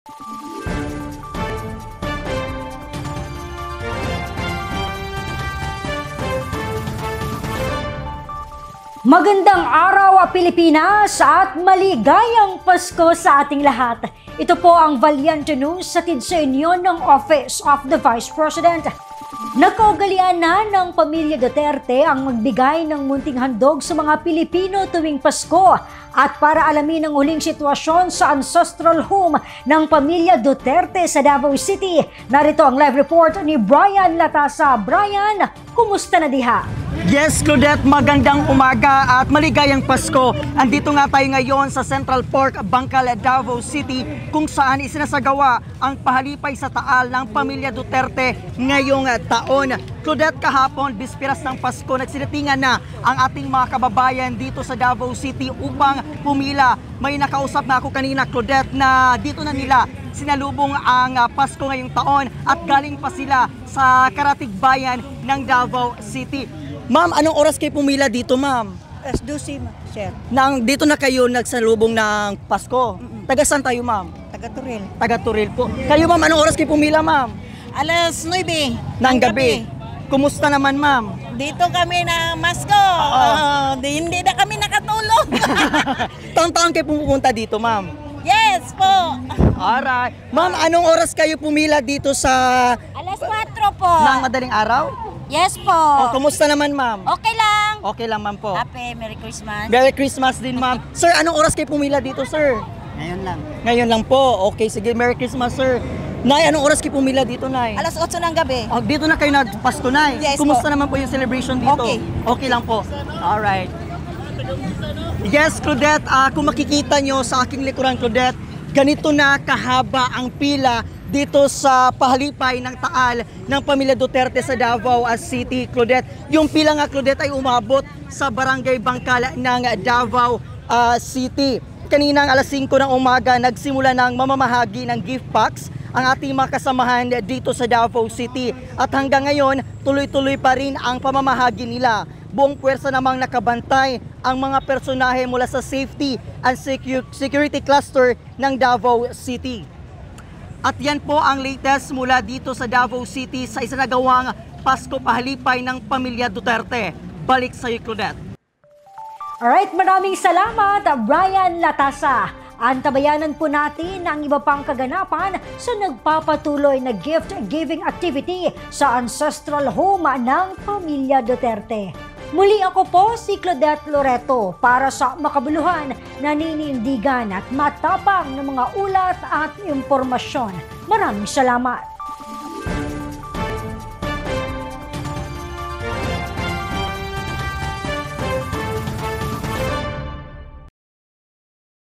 Magandang araw, Pilipinas, at maligayang Pasko sa ating lahat. Ito po ang Valiente News hatid sa inyo ng Office of the Vice President. Nakaugalian na ng pamilya Duterte ang magbigay ng munting handog sa mga Pilipino tuwing Pasko. At para alamin ang huling sitwasyon sa ancestral home ng pamilya Duterte sa Davao City, narito ang live report ni Brian Latasa. Brian, kumusta na diha? Yes, Claudette, magandang umaga at maligayang Pasko. Andito nga tayo ngayon sa Central Park, Bangkal, Davao City, kung saan isinasagawa ang pahalipay sa taal ng pamilya Duterte ngayong taon. Claudette, kahapon, bispiras ng Pasko, nagsilitingan na ang ating mga kababayan dito sa Davao City upang pumila. May nakausap na ako kanina, Claudette, na dito na nila sinalubong ang Pasko ngayong taon at galing pa sila sa Karatig Bayan ng Davao City. Ma'am, anong oras kayo pumila dito, ma'am? Alas 12, sir. Dito na kayo nagsalubong ng Pasko. Taga saan tayo, ma'am? Taga Turil. Taga Turil po. Kayo, ma'am, anong oras kayo pumila, ma'am? Alas 9 ng gabi. Kumusta naman, ma'am? Dito kami na Masko. Hindi na kami nakatulog. Taon-taon kayo pupunta dito, ma'am? Yes po. Alright. Ma'am, anong oras kayo pumila dito sa... Alas 4 po. ng madaling araw? Yes po. Kumusta naman, ma'am? Okay lang. Okay lang, ma'am po. Happy Merry Christmas. Merry Christmas din, ma'am. Sir, anong oras kayo pumila dito, sir? Ngayon lang. Ngayon lang po. Okay, sige. Merry Christmas, sir. Nay, anong oras kayo pumila dito, Nay? Alas 8 ng gabi. Dito na kayo nagpasko, Nay. Yes, Kumusta po. naman po yung celebration dito? Okay. Okay lang po. Alright. Yes, Claudette, kung makikita nyo sa aking likuran, Claudette, ganito na kahaba ang pila dito sa pahalipay ng taal ng pamilya Duterte sa Davao City, Claudette. Yung pila nga, Claudette, ay umabot sa Barangay Bangkal ng Davao City. Kaninang alas 5 ng umaga, nagsimula ng mamamahagi ng gift packs ang ating mga kasamahan dito sa Davao City. At hanggang ngayon, tuloy-tuloy pa rin ang pamamahagi nila. Buong puwersa namang nakabantay ang mga personahe mula sa safety and security cluster ng Davao City. At yan po ang latest mula dito sa Davao City sa isinagawang Pasko pahalipay ng pamilya Duterte. Balik sa iyo, Claudette. Alright, maraming salamat, Brian Latasa. Antabayanan po natin ang iba pang kaganapan sa nagpapatuloy na gift-giving activity sa ancestral home ng pamilya Duterte. Muli ako po si Claudette Loreto para sa makabuluhan, naninindigan at matapang ng mga ulat at impormasyon. Maraming salamat.